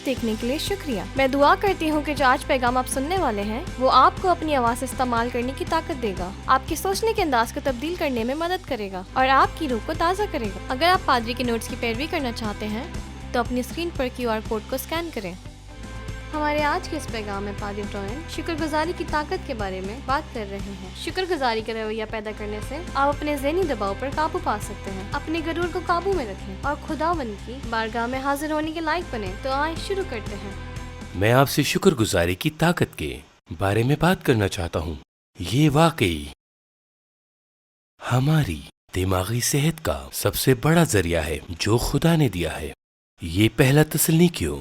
دیکھنے کے لیے شکریہ۔ میں دعا کرتی ہوں کہ جو آج پیغام آپ سننے والے ہیں وہ آپ کو اپنی آواز استعمال کرنے کی طاقت دے گا، آپ کے سوچنے کے انداز کو تبدیل کرنے میں مدد کرے گا اور آپ کی روح کو تازہ کرے گا۔ اگر آپ پادری کے نوٹس کی پیروی کرنا چاہتے ہیں تو اپنی اسکرین پر QR کوڈ کو اسکین کریں۔ ہمارے آج کے اس پیغام میں پادری برائن شکر گزاری کی طاقت کے بارے میں بات کر رہے ہیں۔ شکر گزاری کا رویہ پیدا کرنے سے آپ اپنے ذہنی دباؤ پر قابو پا سکتے ہیں، اپنے غرور کو قابو میں رکھیں اور خداوند کی بارگاہ میں حاضر ہونے کے لائق بنیں۔ تو آئیں شروع کرتے ہیں۔ میں آپ سے شکر گزاری کی طاقت کے بارے میں بات کرنا چاہتا ہوں۔ یہ واقعی ہماری دماغی صحت کا سب سے بڑا ذریعہ ہے جو خدا نے دیا ہے۔ یہ پہلا تسلنیکیوں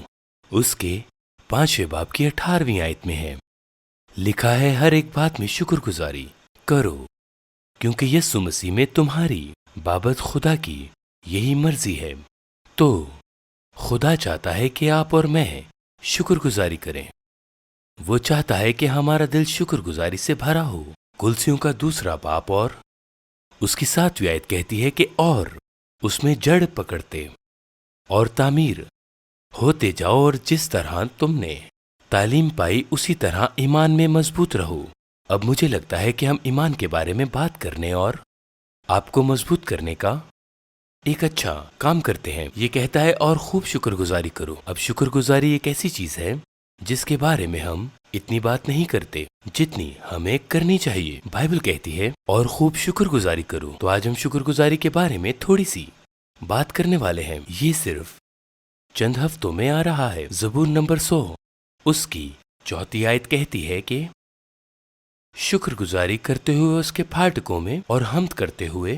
اس کے 5 باب کی 18ویں آیت میں ہے، لکھا ہے ہر ایک بات میں شکر گزاری کرو کیونکہ یسوع مسیح میں تمہاری بابت خدا کی یہی مرضی ہے۔ تو خدا چاہتا ہے کہ آپ اور میں شکر گزاری کریں۔ وہ چاہتا ہے کہ ہمارا دل شکر گزاری سے بھرا ہو۔ کلسیوں کا 2 باب اور اس کی 7ویں آیت کہتی ہے کہ اور اس میں جڑ پکڑتے اور تعمیر ہوتے جاؤ، اور جس طرح تم نے تعلیم پائی اسی طرح ایمان میں مضبوط رہو۔ اب مجھے لگتا ہے کہ ہم ایمان کے بارے میں بات کرنے اور آپ کو مضبوط کرنے کا ایک اچھا کام کرتے ہیں۔ یہ کہتا ہے اور خوب شکر گزاری کرو۔ اب شکر گزاری ایک ایسی چیز ہے جس کے بارے میں ہم اتنی بات نہیں کرتے جتنی ہمیں کرنی چاہیے۔ بائبل کہتی ہے اور خوب شکر گزاری کرو۔ تو آج ہم شکر گزاری کے بارے میں تھوڑی سی بات کرنے والے ہیں۔ یہ صرف چند ہفتوں میں آ رہا ہے۔ زبور نمبر 100 اس کی 4 آیت کہتی ہے کہ شکر گزاری کرتے ہوئے اس کے پھاٹکوں میں اور حمد کرتے ہوئے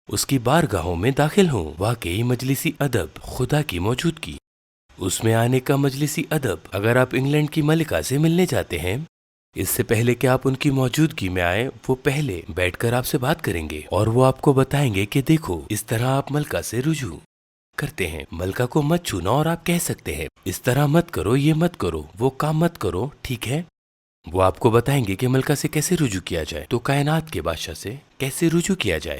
اس کی بارگاہوں میں داخل ہوں۔ واقعی مجلسی ادب خدا کی موجودگی، اس میں آنے کا مجلسی ادب۔ اگر آپ انگلینڈ کی ملکہ سے ملنے جاتے ہیں، اس سے پہلے کہ آپ ان کی موجودگی میں آئیں، وہ پہلے بیٹھ کر آپ سے بات کریں گے اور وہ آپ کو بتائیں گے کہ دیکھو اس طرح آپ ملکہ سے رجوع کرتے ہیں۔ ملکہ کو مت چھونا اور آپ کہہ سکتے ہیں اس طرح مت کرو، یہ مت کرو، وہ کام مت کرو، ٹھیک ہے؟ وہ آپ کو بتائیں گے کہ ملکہ سے کیسے رجوع کیا جائے، تو کائنات کے بادشاہ سے کیسے رجوع کیا جائے۔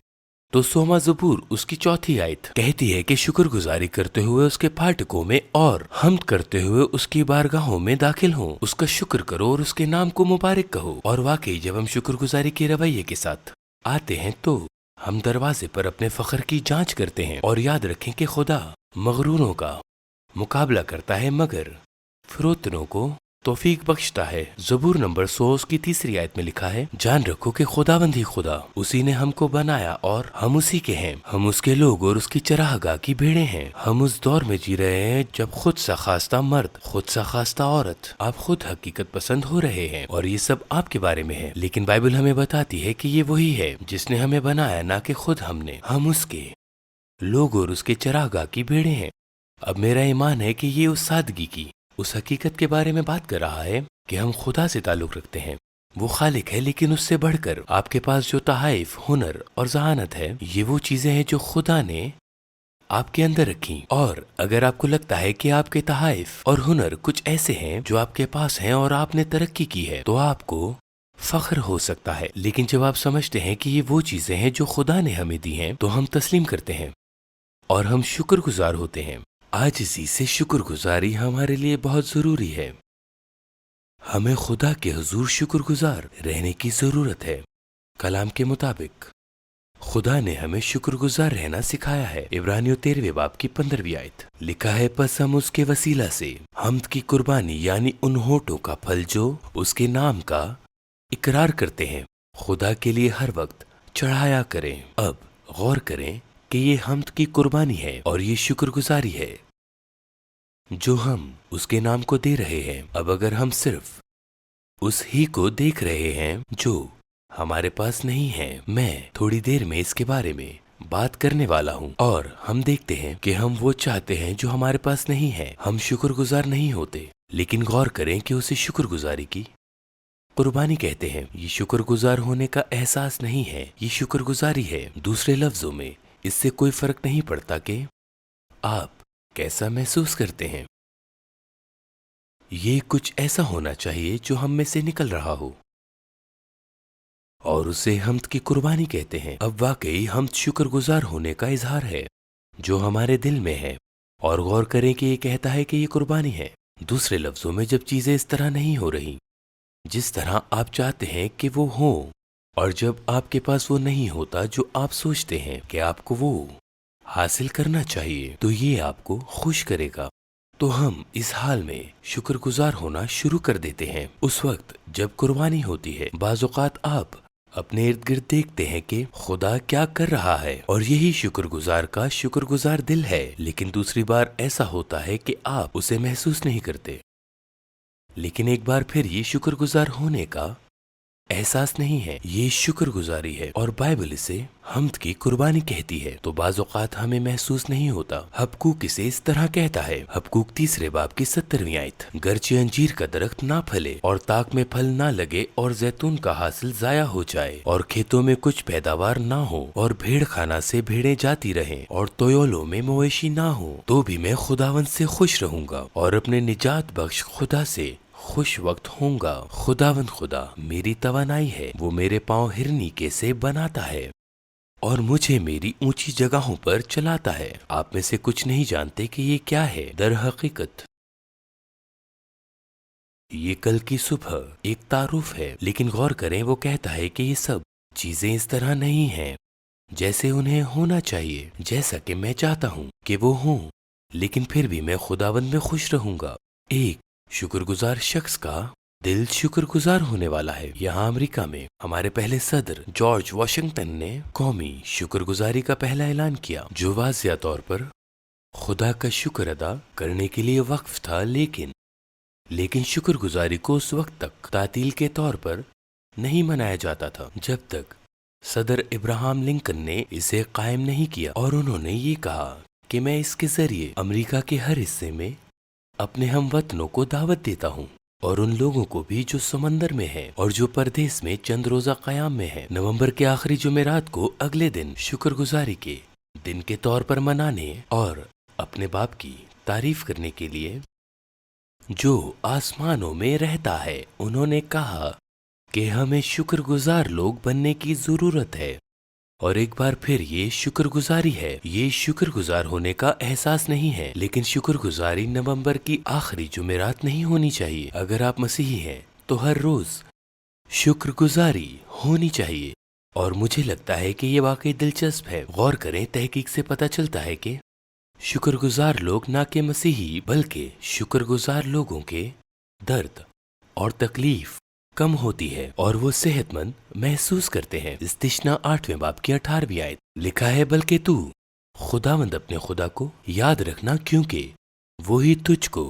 تو 100واں زبور اس کی 4 آیت کہتی ہے کہ شکر گزاری کرتے ہوئے اس کے پھاٹکوں میں اور حمد کرتے ہوئے اس کی بارگاہوں میں داخل ہوں۔ اس کا شکر کرو اور اس کے نام کو مبارک کہو۔ اور واقعی جب ہم شکر گزاری کے رویے کے ساتھ آتے ہیں تو ہم دروازے پر اپنے فخر کی جانچ کرتے ہیں اور یاد رکھیں کہ خدا مغروروں کا مقابلہ کرتا ہے مگر فروتنوں کو توفیق بخشتا ہے۔ زبور نمبر 100 اس کی 3 آیت میں لکھا ہے جان رکھو کہ خداوند ہی خدا، اسی نے ہم کو بنایا اور ہم اسی کے ہیں۔ ہم اس کے لوگ اور اس کی چراگاہ کی بھیڑیں ہیں۔ ہم اس دور میں جی رہے ہیں جب خود سا خواستہ مرد، خود سا خواستہ عورت، آپ خود حقیقت پسند ہو رہے ہیں، اور یہ سب آپ کے بارے میں ہے۔ لیکن بائبل ہمیں بتاتی ہے کہ یہ وہی ہے جس نے ہمیں بنایا، نہ کہ خود ہم نے۔ ہم اس کے لوگ اور اس کے چراگاہ کی بھیڑیں ہیں۔ اب میرا ایمان ہے کہ یہ اس سادگی کی، اس حقیقت کے بارے میں بات کر رہا ہے کہ ہم خدا سے تعلق رکھتے ہیں۔ وہ خالق ہے، لیکن اس سے بڑھ کر آپ کے پاس جو تحائف، ہنر اور ذہانت ہے، یہ وہ چیزیں ہیں جو خدا نے آپ کے اندر رکھی۔ اور اگر آپ کو لگتا ہے کہ آپ کے تحائف اور ہنر کچھ ایسے ہیں جو آپ کے پاس ہیں اور آپ نے ترقی کی ہے، تو آپ کو فخر ہو سکتا ہے۔ لیکن جب آپ سمجھتے ہیں کہ یہ وہ چیزیں ہیں جو خدا نے ہمیں دی ہیں، تو ہم تسلیم کرتے ہیں اور ہم شکر گزار ہوتے ہیں۔ عاجزی سے شکر گزاری ہمارے لیے بہت ضروری ہے۔ ہمیں خدا کے حضور شکر گزار رہنے کی ضرورت ہے۔ کلام کے مطابق خدا نے ہمیں شکر گزار رہنا سکھایا ہے۔ عبرانیوں 13 باب کی 15ویں آیت لکھا ہے پس ہم اس کے وسیلہ سے حمد کی قربانی یعنی ان ہونٹوں کا پھل جو اس کے نام کا اقرار کرتے ہیں خدا کے لیے ہر وقت چڑھایا کریں۔ اب غور کریں کہ یہ حمد کی قربانی ہے اور یہ شکر گزاری ہے جو ہم اس کے نام کو دے رہے ہیں۔ اب اگر ہم صرف اس ہی کو دیکھ رہے ہیں جو ہمارے پاس نہیں ہے، میں تھوڑی دیر میں اس کے بارے میں بات کرنے والا ہوں، اور ہم دیکھتے ہیں کہ ہم وہ چاہتے ہیں جو ہمارے پاس نہیں ہے، ہم شکر گزار نہیں ہوتے۔ لیکن غور کریں کہ اسے شکر گزاری کی قربانی کہتے ہیں۔ یہ شکر گزار ہونے کا احساس نہیں ہے، یہ شکر گزاری ہے۔ دوسرے لفظوں میں اس سے کوئی فرق نہیں پڑتا کہ آپ کیسا محسوس کرتے ہیں، یہ کچھ ایسا ہونا چاہیے جو ہم میں سے نکل رہا ہو، اور اسے حمد کی قربانی کہتے ہیں۔ اب واقعی حمد شکر گزار ہونے کا اظہار ہے جو ہمارے دل میں ہے۔ اور غور کریں کہ یہ کہتا ہے کہ یہ قربانی ہے۔ دوسرے لفظوں میں جب چیزیں اس طرح نہیں ہو رہی جس طرح آپ چاہتے ہیں کہ وہ ہوں، اور جب آپ کے پاس وہ نہیں ہوتا جو آپ سوچتے ہیں کہ آپ کو وہ حاصل کرنا چاہیے، تو یہ آپ کو خوش کرے گا۔ تو ہم اس حال میں شکر گزار ہونا شروع کر دیتے ہیں اس وقت جب قربانی ہوتی ہے۔ بعض اوقات آپ اپنے ارد گرد دیکھتے ہیں کہ خدا کیا کر رہا ہے، اور یہی شکر گزار کا شکر گزار دل ہے، لیکن دوسری بار ایسا ہوتا ہے کہ آپ اسے محسوس نہیں کرتے۔ لیکن ایک بار پھر یہ شکر گزار ہونے کا احساس نہیں ہے، یہ شکر گزاری ہے، اور بائبل اسے حمد کی قربانی کہتی ہے۔ تو بعض اوقات ہمیں محسوس نہیں ہوتا۔ حبقوق اسے اس طرح کہتا ہے، حبقوق 3 باب کی 17ویں آیت، گرچہ انجیر کا درخت نہ پھلے اور تاک میں پھل نہ لگے اور زیتون کا حاصل ضائع ہو جائے اور کھیتوں میں کچھ پیداوار نہ ہو اور بھیڑ خانہ سے بھیڑیں جاتی رہیں اور تویولوں میں مویشی نہ ہو، تو بھی میں خداوند سے خوش رہوں گا اور اپنے نجات بخش خدا سے خوش وقت ہوں گا۔ خداوند خدا میری توانائی ہے، وہ میرے پاؤں ہرنی کے سے بناتا ہے اور مجھے میری اونچی جگہوں پر چلاتا ہے۔ آپ میں سے کچھ نہیں جانتے کہ یہ کیا ہے۔ در حقیقت یہ کل کی صبح ایک تعارف ہے، لیکن غور کریں وہ کہتا ہے کہ یہ سب چیزیں اس طرح نہیں ہیں جیسے انہیں ہونا چاہیے، جیسا کہ میں چاہتا ہوں کہ وہ ہوں، لیکن پھر بھی میں خداوند میں خوش رہوں گا۔ ایک شکر گزار شخص کا دل شکر گزار ہونے والا ہے۔ یہاں امریکہ میں ہمارے پہلے صدر جارج واشنگٹن نے قومی شکر گزاری کا پہلا اعلان کیا، جو واضح طور پر خدا کا شکر ادا کرنے کے لیے وقف تھا، لیکن شکر گزاری کو اس وقت تک تعطیل کے طور پر نہیں منایا جاتا تھا جب تک صدر ابراہم لنکن نے اسے قائم نہیں کیا، اور انہوں نے یہ کہا کہ میں اس کے ذریعے امریکہ کے ہر حصے میں اپنے ہم وطنوں کو دعوت دیتا ہوں، اور ان لوگوں کو بھی جو سمندر میں ہیں اور جو پردیس میں چند روزہ قیام میں ہیں، نومبر کے آخری جمعرات کو اگلے دن شکر گزاری کے دن کے طور پر منانے اور اپنے باپ کی تعریف کرنے کے لیے جو آسمانوں میں رہتا ہے۔ انہوں نے کہا کہ ہمیں شکر گزار لوگ بننے کی ضرورت ہے، اور ایک بار پھر یہ شکر گزاری ہے۔ یہ شکر گزار ہونے کا احساس نہیں ہے، لیکن شکر گزاری نومبر کی آخری جمعرات نہیں ہونی چاہیے۔ اگر آپ مسیحی ہیں تو ہر روز شکر گزاری ہونی چاہیے، اور مجھے لگتا ہے کہ یہ واقعی دلچسپ ہے۔ غور کریں، تحقیق سے پتہ چلتا ہے کہ شکر گزار لوگ نہ کہ مسیحی بلکہ شکر گزار لوگوں کے درد اور تکلیف کم ہوتی ہے اور وہ صحت مند محسوس کرتے ہیں۔ استثنا 8 باب کی 18ویں آیت لکھا ہے، بلکہ تو خداوند اپنے خدا کو یاد رکھنا، کیونکہ وہی تجھ کو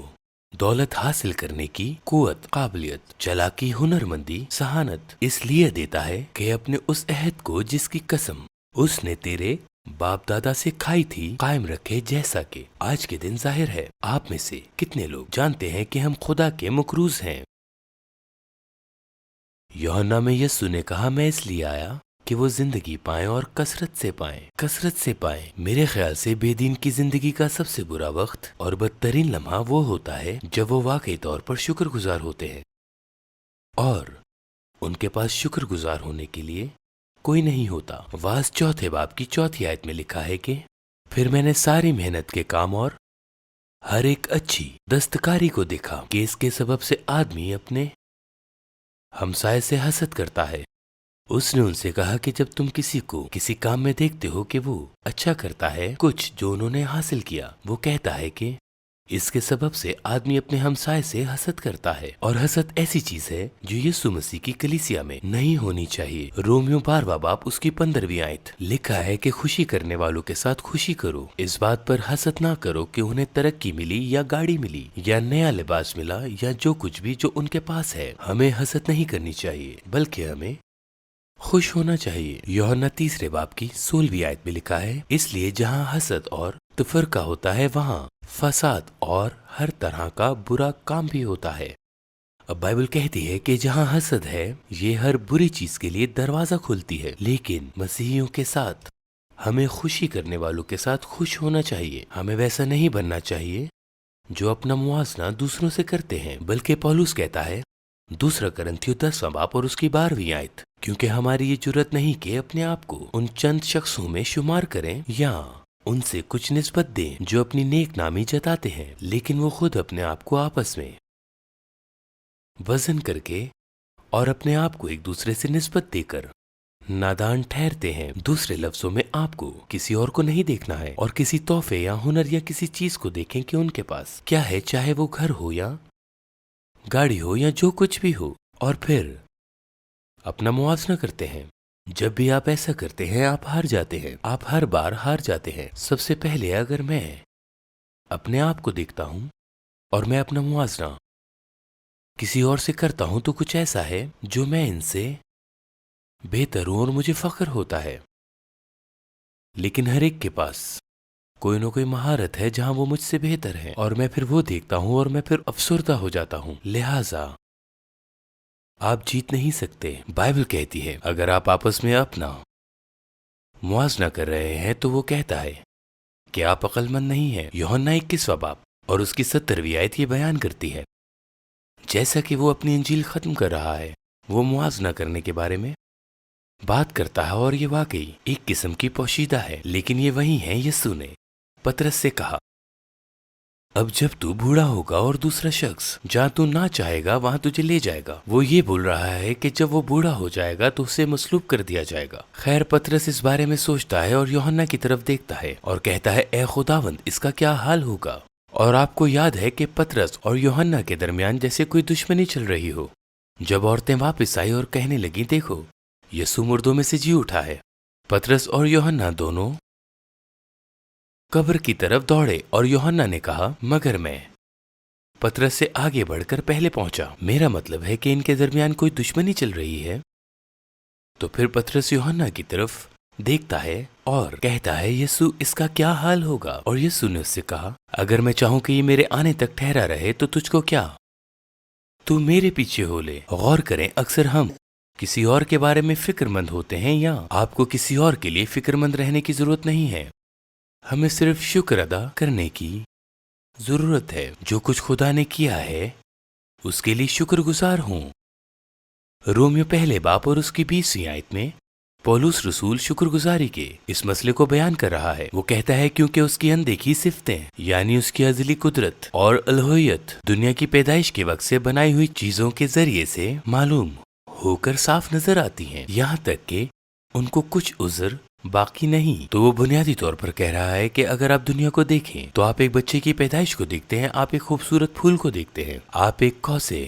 دولت حاصل کرنے کی قوت، قابلیت، چالاکی، ہنرمندی، ذہانت اس لیے دیتا ہے کہ اپنے اس عہد کو جس کی قسم اس نے تیرے باپ دادا سے کھائی تھی قائم رکھے، جیسا کہ آج کے دن ظاہر ہے۔ آپ میں سے کتنے لوگ جانتے ہیں کہ ہم خدا کے مقروض ہیں؟ یوحنا میں یسوع نے کہا، میں اس لیے آیا کہ وہ زندگی پائیں اور کثرت سے پائیں۔ میرے خیال سے بے دین کی زندگی کا سب سے برا وقت اور بدترین لمحہ وہ ہوتا ہے جب وہ واقعی طور پر شکر گزار ہوتے ہیں اور ان کے پاس شکر گزار ہونے کے لیے کوئی نہیں ہوتا۔ واعظ 4 باب کی 4 آیت میں لکھا ہے کہ پھر میں نے ساری محنت کے کام اور ہر ایک اچھی دستکاری کو دیکھا کہ اس کے سبب سے آدمی اپنے ہمسائے سے حسد کرتا ہے۔ اس نے ان سے کہا کہ جب تم کسی کو کسی کام میں دیکھتے ہو کہ وہ اچھا کرتا ہے کچھ جو انہوں نے حاصل کیا، وہ کہتا ہے کہ اس کے سبب سے آدمی اپنے ہمسائے سے حسد کرتا ہے، اور حسد ایسی چیز ہے جو یسوع مسیح کی کلیسیا میں نہیں ہونی چاہیے۔ رومیو 12 باب اس کی 15ویں آیت لکھا ہے کہ خوشی کرنے والوں کے ساتھ خوشی کرو، اس بات پر حسد نہ کرو کہ انہیں ترقی ملی یا گاڑی ملی یا نیا لباس ملا یا جو کچھ بھی جو ان کے پاس ہے۔ ہمیں حسد نہیں کرنی چاہیے بلکہ ہمیں خوش ہونا چاہیے۔ یوحنا 3 باب کی 16ویں آیت میں لکھا ہے، اس لیے جہاں حسد اور تفرقہ ہوتا ہے وہاں فساد اور ہر طرح کا برا کام بھی ہوتا ہے۔ اب بائبل کہتی ہے کہ جہاں حسد ہے یہ ہر بری چیز کے لیے دروازہ کھولتی ہے، لیکن مسیحیوں کے ساتھ ہمیں خوشی کرنے والوں کے ساتھ خوش ہونا چاہیے۔ ہمیں ویسا نہیں بننا چاہیے جو اپنا موازنہ دوسروں سے کرتے ہیں، بلکہ پولس کہتا ہے 2 کرنتھیوں 10 باب اور اس کی 12ویں آیت، کیونکہ ہماری یہ جرت نہیں کہ اپنے آپ کو ان چند شخصوں میں شمار کریں یا ان سے کچھ نسبت دیں جو اپنی نیک نامی جتاتے ہیں، لیکن وہ خود اپنے آپ کو آپس میں وزن کر کے اور اپنے آپ کو ایک دوسرے سے نسبت دے کر نادان ٹھہرتے ہیں۔ دوسرے لفظوں میں آپ کو کسی اور کو نہیں دیکھنا ہے اور کسی تحفے یا ہنر یا کسی چیز کو دیکھیں کہ ان کے پاس کیا ہے، چاہے وہ گھر ہو یا گاڑی ہو یا جو کچھ بھی ہو، اور پھر اپنا موازنہ کرتے ہیں۔ جب بھی آپ ایسا کرتے ہیں آپ ہار جاتے ہیں، آپ ہر بار ہار جاتے ہیں۔ سب سے پہلے اگر میں اپنے آپ کو دیکھتا ہوں اور میں اپنا موازنہ کسی اور سے کرتا ہوں تو کچھ ایسا ہے جو میں ان سے بہتر ہوں اور مجھے فخر ہوتا ہے، لیکن ہر ایک کے پاس کوئی نہ کوئی مہارت ہے جہاں وہ مجھ سے بہتر ہے، اور میں پھر وہ دیکھتا ہوں اور میں پھر افسردہ ہو جاتا ہوں۔ لہٰذا آپ جیت نہیں سکتے۔ بائبل کہتی ہے اگر آپ آپس میں اپنا موازنہ کر رہے ہیں تو وہ کہتا ہے کہ آپ عقل مند نہیں ہیں۔ یوحنا 21 باب اور اس کی 70ویں آیت یہ بیان کرتی ہے، جیسا کہ وہ اپنی انجیل ختم کر رہا ہے، وہ موازنہ کرنے کے بارے میں بات کرتا ہے، اور یہ واقعی ایک قسم کی پوشیدہ ہے، لیکن یہ وہی ہے۔ یسوع نے پطرس سے کہا، اب جب تو بوڑھا ہوگا اور دوسرا شخص جہاں تو نہ چاہے گا وہاں تجھے لے جائے گا۔ وہ یہ بول رہا ہے کہ جب وہ بوڑھا ہو جائے گا تو اسے مصلوب کر دیا جائے گا۔ خیر، پطرس اس بارے میں سوچتا ہے اور یوحنا کی طرف دیکھتا ہے اور کہتا ہے، اے خداوند، اس کا کیا حال ہوگا؟ اور آپ کو یاد ہے کہ پطرس اور یوحنا کے درمیان جیسے کوئی دشمنی چل رہی ہو۔ جب عورتیں واپس آئی اور کہنے لگیں، دیکھو یسوع مردوں میں سے جی اٹھا ہے، پطرس اور یوحنا دونوں قبر کی طرف دوڑے، اور یوحنا نے کہا، مگر میں پطرس سے آگے بڑھ کر پہلے پہنچا۔ میرا مطلب ہے کہ ان کے درمیان کوئی دشمنی چل رہی ہے۔ تو پھر پطرس یوحنا کی طرف دیکھتا ہے اور کہتا ہے، یسوع، اس کا کیا حال ہوگا؟ اور یسوع نے اس سے کہا، اگر میں چاہوں کہ یہ میرے آنے تک ٹھہرا رہے تو تجھ کو کیا؟ تو میرے پیچھے ہو لے۔ غور کریں، اکثر ہم کسی اور کے بارے میں فکر مند ہوتے ہیں، یا آپ کو کسی اور کے لیے فکر مند رہنے کی ضرورت نہیں ہے۔ ہمیں صرف شکر ادا کرنے کی ضرورت ہے۔ جو کچھ خدا نے کیا ہے اس کے لیے شکر گزار ہوں۔ رومیو پہلے باب اور اس کی 20ویں آیت میں پولس رسول شکر گزاری کے اس مسئلے کو بیان کر رہا ہے۔ وہ کہتا ہے، کیونکہ اس کی اندیکھی صفتیں یعنی اس کی ازلی قدرت اور الوہیت دنیا کی پیدائش کے وقت سے بنائی ہوئی چیزوں کے ذریعے سے معلوم ہو کر صاف نظر آتی ہیں، یہاں تک کہ ان کو کچھ عذر باقی نہیں۔ تو وہ بنیادی طور پر کہہ رہا ہے کہ اگر آپ دنیا کو دیکھیں تو آپ ایک بچے کی پیدائش کو دیکھتے ہیں، آپ ایک خوبصورت پھول کو دیکھتے ہیں، آپ ایک کوسے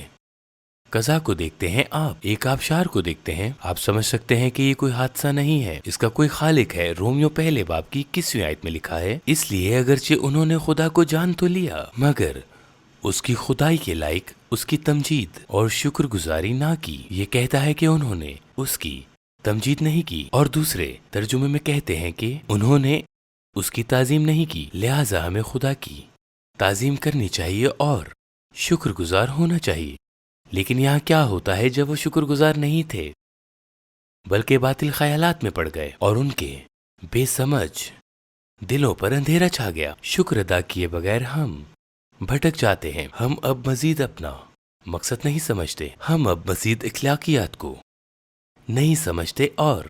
قزا کو دیکھتے ہیں، آپ ایک آبشار کو دیکھتے ہیں۔ آپ سمجھ سکتے ہیں کہ یہ کوئی حادثہ نہیں ہے، اس کا کوئی خالق ہے۔ رومیو پہلے باب کی 21ویں آیت میں لکھا ہے، اس لیے اگرچہ انہوں نے خدا کو جان تو لیا مگر اس کی خدائی کے لائق اس کی تمجید اور شکر گزاری نہ کی۔ یہ کہتا ہے کہ انہوں نے اس کی تمجید نہیں کی، اور دوسرے ترجمے میں کہتے ہیں کہ انہوں نے اس کی تعظیم نہیں کی۔ لہٰذا ہمیں خدا کی تعظیم کرنی چاہیے اور شکر گزار ہونا چاہیے۔ لیکن یہاں کیا ہوتا ہے جب وہ شکر گزار نہیں تھے بلکہ باطل خیالات میں پڑ گئے اور ان کے بے سمجھ دلوں پر اندھیرا چھا گیا؟ شکر ادا کیے بغیر ہم بھٹک جاتے ہیں۔ ہم اب مزید اپنا مقصد نہیں سمجھتے، ہم اب مزید اخلاقیات کو نہیں سمجھتے، اور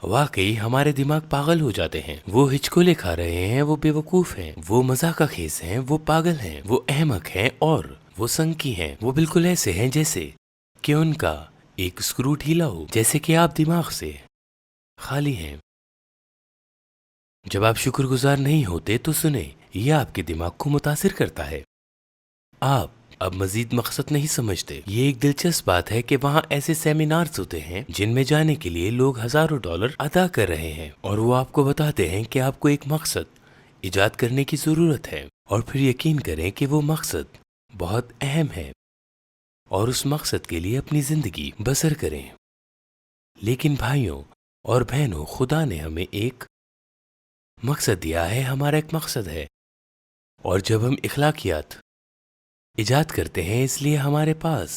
واقعی ہمارے دماغ پاگل ہو جاتے ہیں۔ وہ ہچکولے کھا رہے ہیں، وہ بے وقوف ہیں، وہ مذاق خیز ہیں، وہ پاگل ہیں، وہ احمق ہیں، اور وہ سنکی ہیں۔ وہ بالکل ایسے ہیں جیسے کہ ان کا ایک اسکرو ڈھیلا ہو، جیسے کہ آپ دماغ سے خالی ہیں۔ جب آپ شکر گزار نہیں ہوتے تو سنیں، یہ آپ کے دماغ کو متاثر کرتا ہے۔ آپ اب مزید مقصد نہیں سمجھتے۔ یہ ایک دلچسپ بات ہے کہ وہاں ایسے سیمینارز ہوتے ہیں جن میں جانے کے لیے لوگ ہزاروں ڈالر ادا کر رہے ہیں، اور وہ آپ کو بتاتے ہیں کہ آپ کو ایک مقصد ایجاد کرنے کی ضرورت ہے، اور پھر یقین کریں کہ وہ مقصد بہت اہم ہے، اور اس مقصد کے لیے اپنی زندگی بسر کریں۔ لیکن بھائیوں اور بہنوں، خدا نے ہمیں ایک مقصد دیا ہے، ہمارا ایک مقصد ہے، اور جب ہم اخلاقیات ایجاد کرتے ہیں، اس لیے ہمارے پاس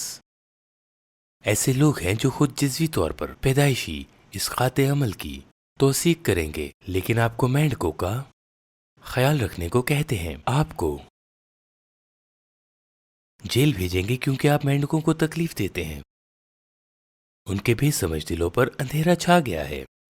ایسے لوگ ہیں جو خود جزوی طور پر پیدائشی اسقاط عمل کی توثیق کریں گے، لیکن آپ کو مینڈکوں کا خیال رکھنے کو کہتے ہیں۔ آپ کو جیل بھیجیں گے کیونکہ آپ مینڈکوں کو تکلیف دیتے ہیں۔ ان کے بے سمجھ دلوں پر اندھیرا چھا گیا ہے۔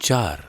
4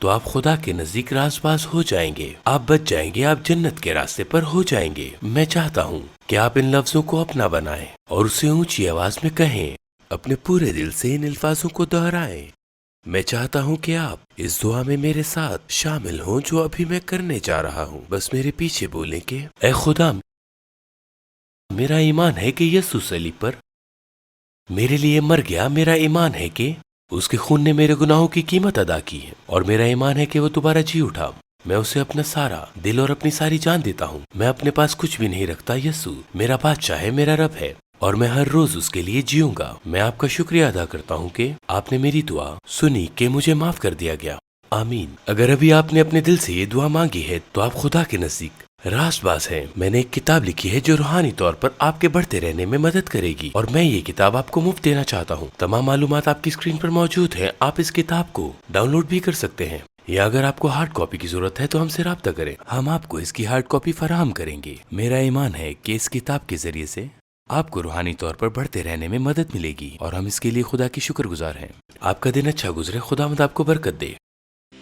تو آپ خدا کے نزدیک راز باز ہو جائیں گے، آپ بچ جائیں گے، آپ جنت کے راستے پر ہو جائیں گے۔ میں چاہتا ہوں کہ آپ ان لفظوں کو اپنا بنائیں اور اسے اونچی آواز میں کہیں، اپنے پورے دل سے ان الفاظوں کو دہرائیں۔ میں چاہتا ہوں کہ آپ اس دعا میں میرے ساتھ شامل ہوں جو ابھی میں کرنے جا رہا ہوں۔ بس میرے پیچھے بولیں کہ اے خدا، میرا ایمان ہے کہ یسوع صلیب پر میرے لیے مر گیا، میرا ایمان ہے کہ اس کے خون نے میرے گناہوں کی قیمت ادا کی ہے، اور میرا ایمان ہے کہ وہ دوبارہ جی اٹھا۔ میں اسے اپنا سارا دل اور اپنی ساری جان دیتا ہوں۔ میں اپنے پاس کچھ بھی نہیں رکھتا۔ یسوع میرا بادشاہ ہے، میرا رب ہے، اور میں ہر روز اس کے لیے جیوں گا۔ میں آپ کا شکریہ ادا کرتا ہوں کہ آپ نے میری دعا سنی، کہ مجھے معاف کر دیا گیا۔ آمین۔ اگر ابھی آپ نے اپنے دل سے یہ دعا مانگی ہے تو آپ خدا کے نزدیک راز باز ہیں۔ میں نے ایک کتاب لکھی ہے جو روحانی طور پر آپ کے بڑھتے رہنے میں مدد کرے گی، اور میں یہ کتاب آپ کو مفت دینا چاہتا ہوں۔ تمام معلومات آپ کی اسکرین پر موجود ہیں۔ آپ اس کتاب کو ڈاؤن لوڈ بھی کر سکتے ہیں، یا اگر آپ کو ہارڈ کاپی کی ضرورت ہے تو ہم سے رابطہ کریں، ہم آپ کو اس کی ہارڈ کاپی فراہم کریں گے۔ میرا ایمان ہے کہ اس کتاب کے ذریعے سے آپ کو روحانی طور پر بڑھتے رہنے میں مدد ملے گی، اور ہم اس کے لیے خدا کی شکر گزار ہیں۔ آپ کا دن اچھا گزرے، خداوند آپ کو برکت دے۔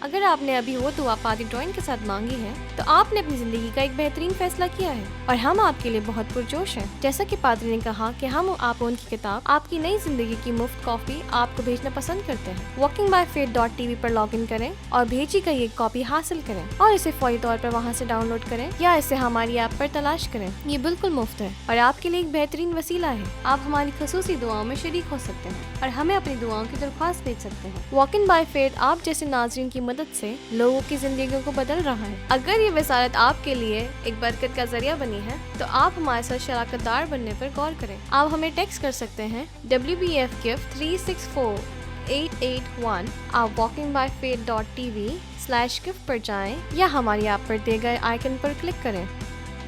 اگر آپ نے ابھی وہ دعا پادری ڈوائن کے ساتھ مانگی ہے تو آپ نے اپنی زندگی کا ایک بہترین فیصلہ کیا ہے، اور ہم آپ کے لیے بہت پرجوش ہیں۔ جیسا کہ پادری نے کہا کہ ہم آپ ان کی کتاب آپ کی نئی زندگی کی مفت کاپی آپ کو بھیجنا پسند کرتے ہیں۔ walkingbyfaith.tv پر لاگ ان کریں اور بھیجی گئی ایک کاپی حاصل کریں، اور اسے فوری طور پر وہاں سے ڈاؤن لوڈ کریں یا اسے ہماری ایپ پر تلاش کریں۔ یہ بالکل مفت ہے اور آپ کے لیے ایک بہترین وسیلہ ہے۔ آپ ہماری خصوصی دعاؤں میں شریک ہو سکتے ہیں اور ہمیں اپنی دعاؤں کی درخواست بھیج سکتے ہیں۔ walking by faith آپ جیسے ناظرین کی مدد سے لوگوں کی زندگیوں کو بدل رہا ہے۔ اگر یہ بصارت آپ کے لیے ایک برکت کا ذریعہ بنی ہے تو آپ ہمارے ساتھ شراکت دار بننے پر غور کریں۔ آپ ہمیں ٹیکسٹ کر سکتے ہیں WBF gift 364881۔ آپ walkingbyfaith.tv/gift پر جائیں یا ہماری ایپ پر دیے گئے آئیکن پر کلک کریں۔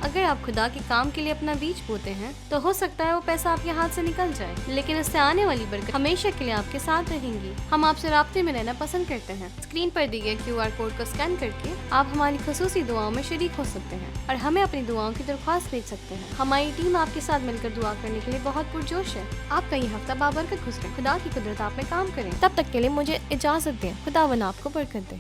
اگر آپ خدا کے کام کے لیے اپنا بیج بوتے ہیں تو ہو سکتا ہے وہ پیسہ آپ کے ہاتھ سے نکل جائے، لیکن اس سے آنے والی برکت ہمیشہ کے لیے آپ کے ساتھ رہیں گی۔ ہم آپ سے رابطے میں رہنا پسند کرتے ہیں۔ اسکرین پر دی گئے QR کوڈ کو اسکین کر کے آپ ہماری خصوصی دعاؤں میں شریک ہو سکتے ہیں اور ہمیں اپنی دعاؤں کی درخواست بھیج سکتے ہیں۔ ہماری ٹیم آپ کے ساتھ مل کر دعا کرنے کے لیے بہت پرجوش ہے۔ آپ کا یہ ہفتہ بابرکت گزرے۔ خدا کی قدرت آپ میں کام کریں۔ تب تک کے لیے مجھے اجازت دیں۔ خداوند آپ کو برکت دے۔